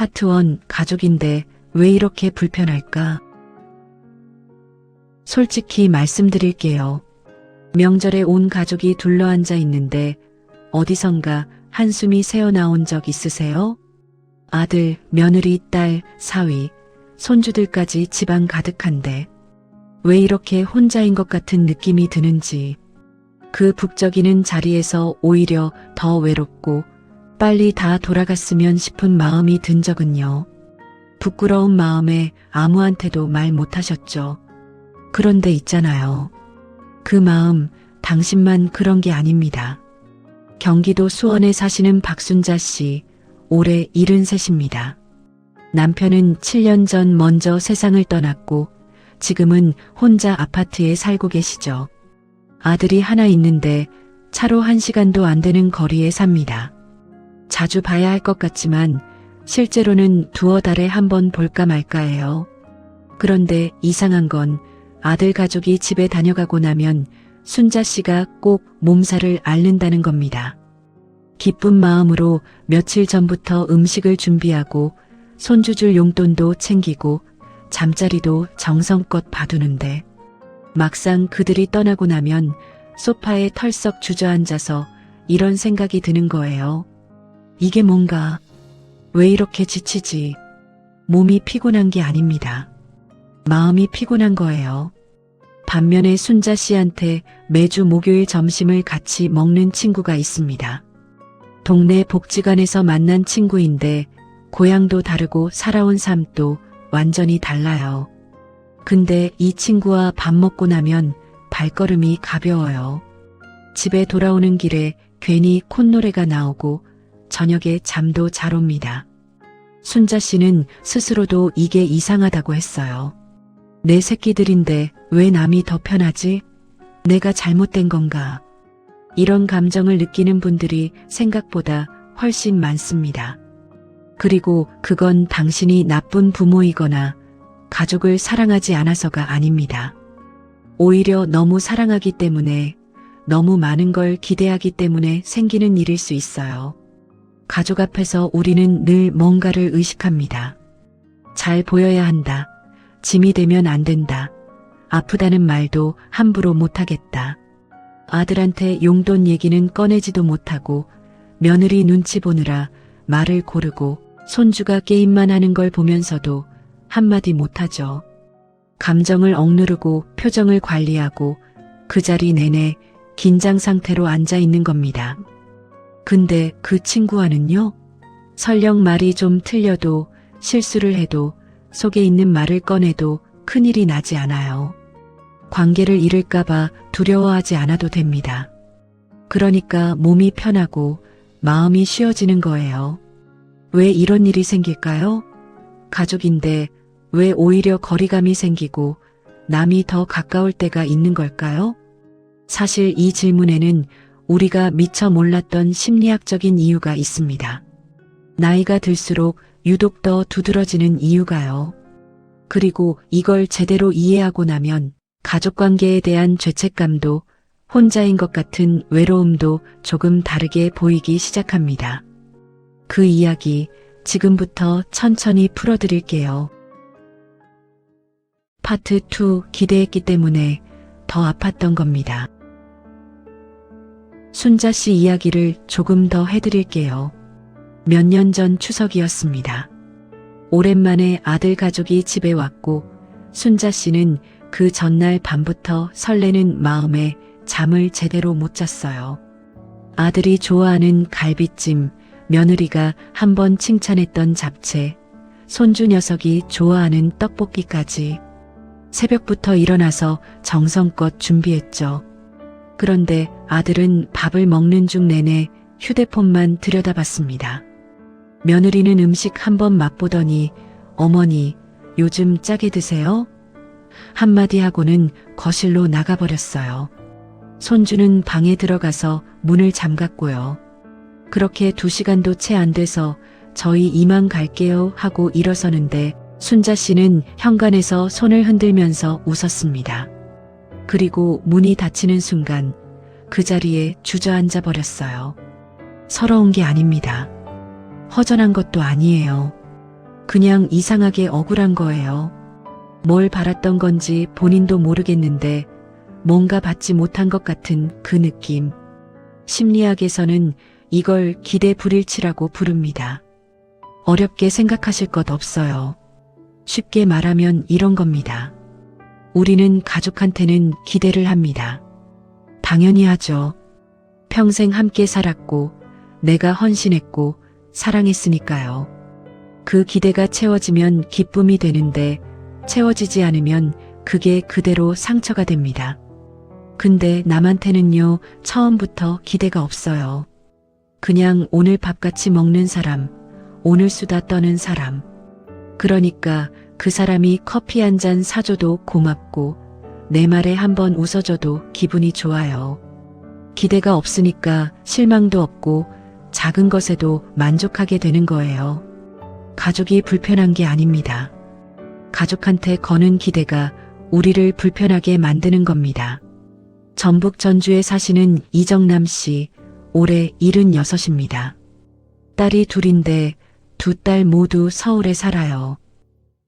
파트 1 가족인데 왜 이렇게 불편할까? 솔직히 말씀드릴게요. 명절에 온 가족이 둘러앉아 있는데 어디선가 한숨이 새어나온 적 있으세요? 아들, 며느리, 딸, 사위, 손주들까지 집안 가득한데 왜 이렇게 혼자인 것 같은 느낌이 드는지, 그 북적이는 자리에서 오히려 더 외롭고 빨리 다 돌아갔으면 싶은 마음이 든 적은요. 부끄러운 마음에 아무한테도 말 못하셨죠. 그런데 있잖아요. 그 마음 당신만 그런 게 아닙니다. 경기도 수원에 사시는 박순자 씨, 올해 73입니다. 남편은 7년 전 먼저 세상을 떠났고 지금은 혼자 아파트에 살고 계시죠. 아들이 하나 있는데 차로 1시간도 안 되는 거리에 삽니다. 자주 봐야 할 것 같지만 실제로는 두어 달에 한 번 볼까 말까예요. 그런데 이상한 건 아들 가족이 집에 다녀가고 나면 순자 씨가 꼭 몸살을 앓는다는 겁니다. 기쁜 마음으로 며칠 전부터 음식을 준비하고 손주 줄 용돈도 챙기고 잠자리도 정성껏 봐두는데 막상 그들이 떠나고 나면 소파에 털썩 주저앉아서 이런 생각이 드는 거예요. 이게 뭔가, 왜 이렇게 지치지? 몸이 피곤한 게 아닙니다. 마음이 피곤한 거예요. 반면에 순자 씨한테 매주 목요일 점심을 같이 먹는 친구가 있습니다. 동네 복지관에서 만난 친구인데 고향도 다르고 살아온 삶도 완전히 달라요. 근데 이 친구와 밥 먹고 나면 발걸음이 가벼워요. 집에 돌아오는 길에 괜히 콧노래가 나오고 저녁에 잠도 잘 옵니다. 순자 씨는 스스로도 이게 이상하다고 했어요. 내 새끼들인데 왜 남이 더 편하지? 내가 잘못된 건가? 이런 감정을 느끼는 분들이 생각보다 훨씬 많습니다. 그리고 그건 당신이 나쁜 부모이거나 가족을 사랑하지 않아서가 아닙니다. 오히려 너무 사랑하기 때문에, 너무 많은 걸 기대하기 때문에 생기는 일일 수 있어요. 가족 앞에서 우리는 늘 뭔가를 의식합니다. 잘 보여야 한다. 짐이 되면 안 된다. 아프다는 말도 함부로 못하겠다. 아들한테 용돈 얘기는 꺼내지도 못하고 며느리 눈치 보느라 말을 고르고 손주가 게임만 하는 걸 보면서도 한마디 못하죠. 감정을 억누르고 표정을 관리하고 그 자리 내내 긴장 상태로 앉아 있는 겁니다. 근데 그 친구와는요? 설령 말이 좀 틀려도 실수를 해도 속에 있는 말을 꺼내도 큰일이 나지 않아요. 관계를 잃을까봐 두려워하지 않아도 됩니다. 그러니까 몸이 편하고 마음이 쉬어지는 거예요. 왜 이런 일이 생길까요? 가족인데 왜 오히려 거리감이 생기고 남이 더 가까울 때가 있는 걸까요? 사실 이 질문에는 우리가 미처 몰랐던 심리학적인 이유가 있습니다. 나이가 들수록 유독 더 두드러지는 이유가요. 그리고 이걸 제대로 이해하고 나면 가족관계에 대한 죄책감도 혼자인 것 같은 외로움도 조금 다르게 보이기 시작합니다. 그 이야기 지금부터 천천히 풀어드릴게요. 파트 2 기대했기 때문에 더 아팠던 겁니다. 순자 씨 이야기를 조금 더 해드릴게요. 몇 년 전 추석이었습니다. 오랜만에 아들 가족이 집에 왔고 순자 씨는 그 전날 밤부터 설레는 마음에 잠을 제대로 못 잤어요. 아들이 좋아하는 갈비찜, 며느리가 한번 칭찬했던 잡채, 손주 녀석이 좋아하는 떡볶이까지 새벽부터 일어나서 정성껏 준비했죠. 그런데 아들은 밥을 먹는 중 내내 휴대폰만 들여다봤습니다. 며느리는 음식 한번 맛보더니 어머니, 요즘 짜게 드세요? 한마디 하고는 거실로 나가버렸어요. 손주는 방에 들어가서 문을 잠갔고요. 그렇게 2시간도 채 안 돼서 저희 이만 갈게요 하고 일어서는데 순자 씨는 현관에서 손을 흔들면서 웃었습니다. 그리고 문이 닫히는 순간 그 자리에 주저앉아 버렸어요. 서러운 게 아닙니다. 허전한 것도 아니에요. 그냥 이상하게 억울한 거예요. 뭘 바랐던 건지 본인도 모르겠는데 뭔가 받지 못한 것 같은 그 느낌. 심리학에서는 이걸 기대 불일치라고 부릅니다. 어렵게 생각하실 것 없어요. 쉽게 말하면 이런 겁니다. 우리는 가족한테는 기대를 합니다. 당연히 하죠. 평생 함께 살았고, 내가 헌신했고, 사랑했으니까요. 그 기대가 채워지면 기쁨이 되는데, 채워지지 않으면 그게 그대로 상처가 됩니다. 근데 남한테는요, 처음부터 기대가 없어요. 그냥 오늘 밥 같이 먹는 사람, 오늘 수다 떠는 사람. 그러니까 그 사람이 커피 한 잔 사줘도 고맙고, 내 말에 한번 웃어줘도 기분이 좋아요. 기대가 없으니까 실망도 없고, 작은 것에도 만족하게 되는 거예요. 가족이 불편한 게 아닙니다. 가족한테 거는 기대가 우리를 불편하게 만드는 겁니다. 전북 전주에 사시는 이정남 씨, 올해 76입니다. 딸이 둘인데 두 딸 모두 서울에 살아요.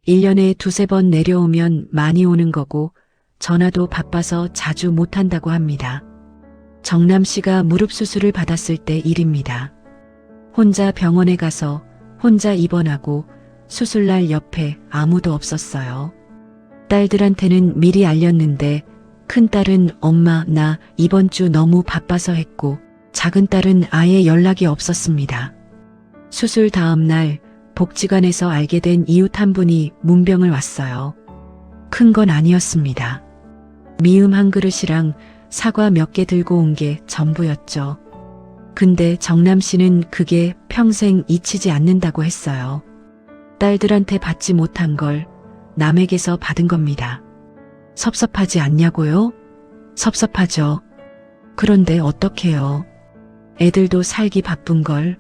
1년에 두세 번 내려오면 많이 오는 거고 전화도 바빠서 자주 못한다고 합니다. 정남 씨가 무릎 수술을 받았을 때 일입니다. 혼자 병원에 가서 혼자 입원하고 수술날 옆에 아무도 없었어요. 딸들한테는 미리 알렸는데 큰딸은 엄마 나 이번 주 너무 바빠서 했고 작은딸은 아예 연락이 없었습니다. 수술 다음 날 복지관에서 알게 된 이웃 한 분이 문병을 왔어요. 큰 건 아니었습니다. 미음 한 그릇이랑 사과 몇 개 들고 온 게 전부였죠. 근데 정남 씨는 그게 평생 잊히지 않는다고 했어요. 딸들한테 받지 못한 걸 남에게서 받은 겁니다. 섭섭하지 않냐고요? 섭섭하죠. 그런데 어떡해요. 애들도 살기 바쁜걸.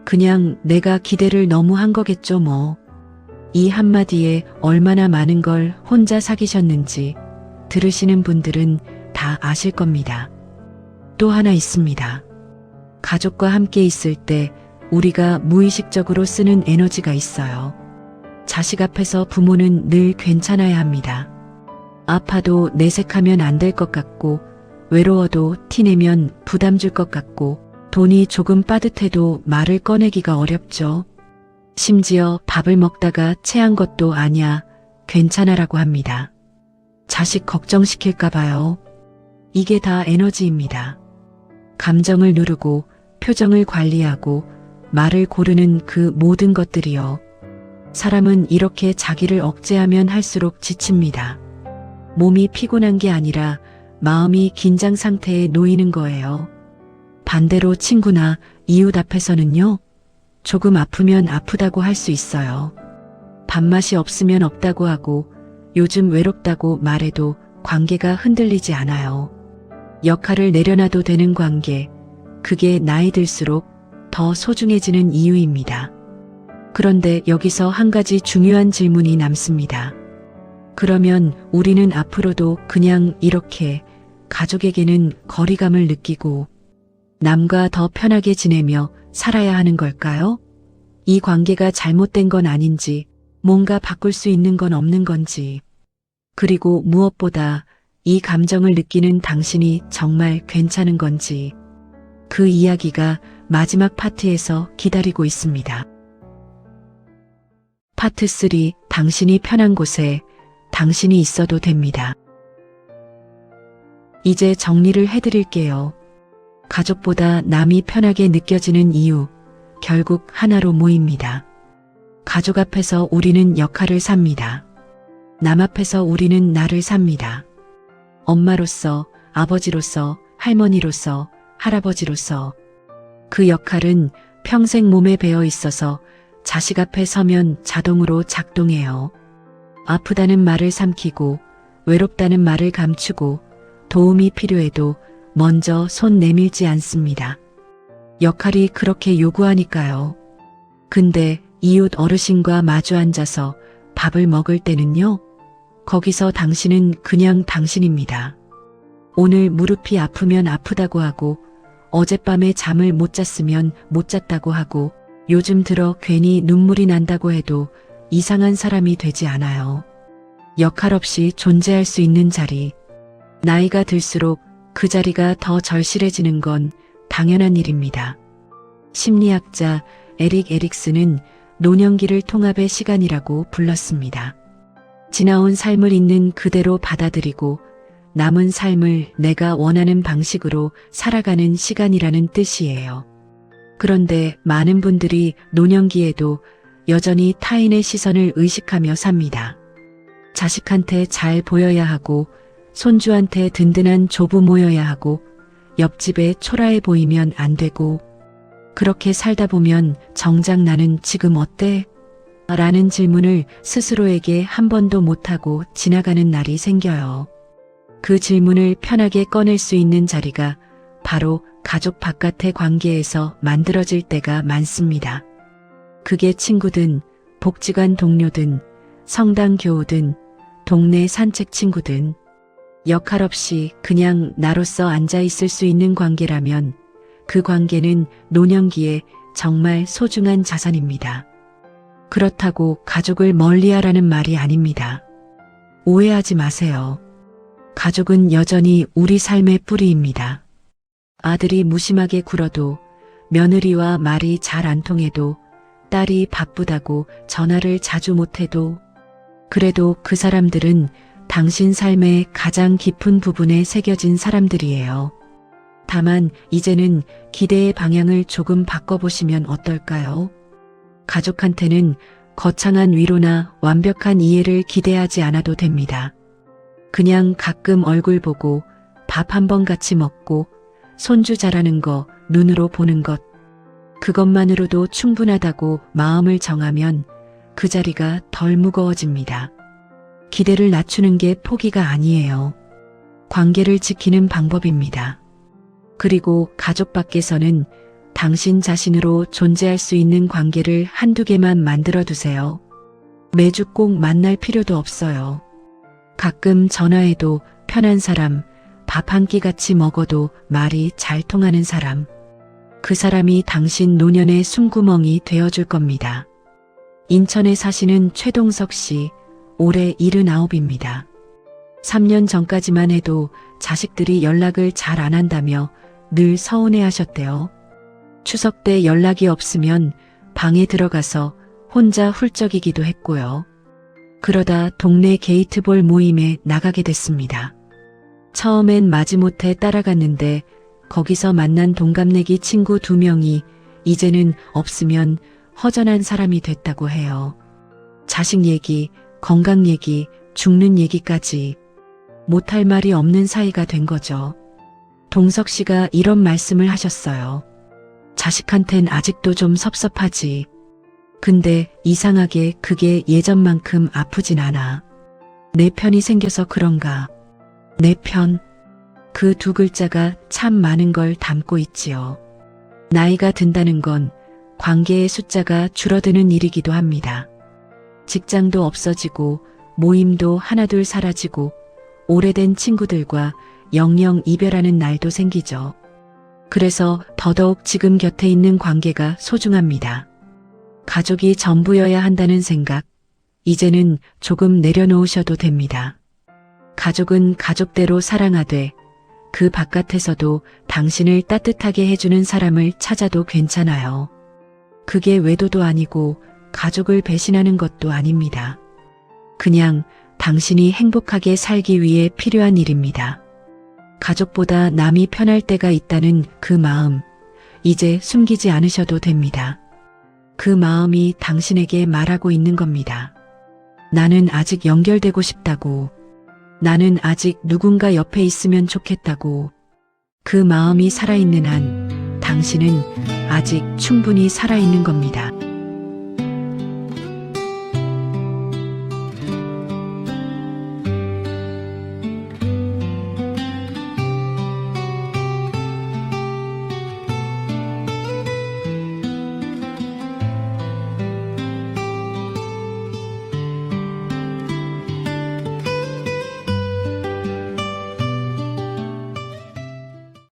그냥 내가 기대를 너무 한 거겠죠 뭐. 이 한마디에 얼마나 많은 걸 혼자 사귀셨는지 들으시는 분들은 다 아실 겁니다. 또 하나 있습니다. 가족과 함께 있을 때 우리가 무의식적으로 쓰는 에너지가 있어요. 자식 앞에서 부모는 늘 괜찮아야 합니다. 아파도 내색하면 안 될 것 같고, 외로워도 티내면 부담 줄 것 같고, 돈이 조금 빠듯해도 말을 꺼내기가 어렵죠. 심지어 밥을 먹다가 체한 것도 아냐, 괜찮아라고 합니다. 자식 걱정시킬까 봐요. 이게 다 에너지입니다. 감정을 누르고 표정을 관리하고 말을 고르는 그 모든 것들이요. 사람은 이렇게 자기를 억제하면 할수록 지칩니다. 몸이 피곤한 게 아니라 마음이 긴장 상태에 놓이는 거예요. 반대로 친구나 이웃 앞에서는요, 조금 아프면 아프다고 할 수 있어요. 밥맛이 없으면 없다고 하고 요즘 외롭다고 말해도 관계가 흔들리지 않아요. 역할을 내려놔도 되는 관계, 그게 나이 들수록 더 소중해지는 이유입니다. 그런데 여기서 한 가지 중요한 질문이 남습니다. 그러면 우리는 앞으로도 그냥 이렇게 가족에게는 거리감을 느끼고 남과 더 편하게 지내며 살아야 하는 걸까요? 이 관계가 잘못된 건 아닌지, 뭔가 바꿀 수 있는 건 없는 건지, 그리고 무엇보다 이 감정을 느끼는 당신이 정말 괜찮은 건지, 그 이야기가 마지막 파트에서 기다리고 있습니다. 파트 3, 당신이 편한 곳에 당신이 있어도 됩니다. 이제 정리를 해드릴게요. 가족보다 남이 편하게 느껴지는 이유, 결국 하나로 모입니다. 가족 앞에서 우리는 역할을 삽니다. 남 앞에서 우리는 나를 삽니다. 엄마로서, 아버지로서, 할머니로서, 할아버지로서. 그 역할은 평생 몸에 배어 있어서 자식 앞에 서면 자동으로 작동해요. 아프다는 말을 삼키고, 외롭다는 말을 감추고, 도움이 필요해도 먼저 손 내밀지 않습니다. 역할이 그렇게 요구하니까요. 근데 이웃 어르신과 마주 앉아서 밥을 먹을 때는요, 거기서 당신은 그냥 당신입니다. 오늘 무릎이 아프면 아프다고 하고, 어젯밤에 잠을 못 잤으면 못 잤다고 하고, 요즘 들어 괜히 눈물이 난다고 해도 이상한 사람이 되지 않아요. 역할 없이 존재할 수 있는 자리. 나이가 들수록 그 자리가 더 절실해지는 건 당연한 일입니다. 심리학자 에릭 에릭슨은 노년기를 통합의 시간이라고 불렀습니다. 지나온 삶을 있는 그대로 받아들이고 남은 삶을 내가 원하는 방식으로 살아가는 시간이라는 뜻이에요. 그런데 많은 분들이 노년기에도 여전히 타인의 시선을 의식하며 삽니다. 자식한테 잘 보여야 하고, 손주한테 든든한 조부모여야 하고, 옆집에 초라해 보이면 안 되고, 그렇게 살다 보면 정작 나는 지금 어때? 라는 질문을 스스로에게 한 번도 못하고 지나가는 날이 생겨요. 그 질문을 편하게 꺼낼 수 있는 자리가 바로 가족 바깥의 관계에서 만들어질 때가 많습니다. 그게 친구든, 복지관 동료든, 성당 교우든, 동네 산책 친구든, 역할 없이 그냥 나로서 앉아 있을 수 있는 관계라면 그 관계는 노년기에 정말 소중한 자산입니다. 그렇다고 가족을 멀리하라는 말이 아닙니다. 오해하지 마세요. 가족은 여전히 우리 삶의 뿌리입니다. 아들이 무심하게 굴어도, 며느리와 말이 잘 안 통해도, 딸이 바쁘다고 전화를 자주 못해도, 그래도 그 사람들은 당신 삶의 가장 깊은 부분에 새겨진 사람들이에요. 다만 이제는 기대의 방향을 조금 바꿔보시면 어떨까요? 가족한테는 거창한 위로나 완벽한 이해를 기대하지 않아도 됩니다. 그냥 가끔 얼굴 보고 밥 한 번 같이 먹고 손주 자라는 거 눈으로 보는 것, 그것만으로도 충분하다고 마음을 정하면 그 자리가 덜 무거워집니다. 기대를 낮추는 게 포기가 아니에요. 관계를 지키는 방법입니다. 그리고 가족 밖에서는 당신 자신으로 존재할 수 있는 관계를 한두 개만 만들어 두세요. 매주 꼭 만날 필요도 없어요. 가끔 전화해도 편한 사람, 밥 한 끼 같이 먹어도 말이 잘 통하는 사람. 그 사람이 당신 노년의 숨구멍이 되어줄 겁니다. 인천에 사시는 최동석 씨, 올해 79입니다. 3년 전까지만 해도 자식들이 연락을 잘 안 한다며 늘 서운해 하셨대요. 추석 때 연락이 없으면 방에 들어가서 혼자 훌쩍이기도 했고요. 그러다 동네 게이트볼 모임에 나가게 됐습니다. 처음엔 마지못해 따라갔는데 거기서 만난 동갑내기 친구 2명이 이제는 없으면 허전한 사람이 됐다고 해요. 자식 얘기, 건강 얘기, 죽는 얘기까지 못할 말이 없는 사이가 된 거죠. 동석 씨가 이런 말씀을 하셨어요. 자식한텐 아직도 좀 섭섭하지. 근데 이상하게 그게 예전만큼 아프진 않아. 내 편이 생겨서 그런가. 내 편. 그 두 글자가 참 많은 걸 담고 있지요. 나이가 든다는 건 관계의 숫자가 줄어드는 일이기도 합니다. 직장도 없어지고 모임도 하나둘 사라지고 오래된 친구들과 영영 이별하는 날도 생기죠. 그래서 더더욱 지금 곁에 있는 관계가 소중합니다. 가족이 전부여야 한다는 생각, 이제는 조금 내려놓으셔도 됩니다. 가족은 가족대로 사랑하되 그 바깥에서도 당신을 따뜻하게 해주는 사람을 찾아도 괜찮아요. 그게 외도도 아니고 가족을 배신하는 것도 아닙니다. 그냥 당신이 행복하게 살기 위해 필요한 일입니다. 가족보다 남이 편할 때가 있다는 그 마음, 이제 숨기지 않으셔도 됩니다. 그 마음이 당신에게 말하고 있는 겁니다. 나는 아직 연결되고 싶다고. 나는 아직 누군가 옆에 있으면 좋겠다고. 그 마음이 살아있는 한 당신은 아직 충분히 살아있는 겁니다.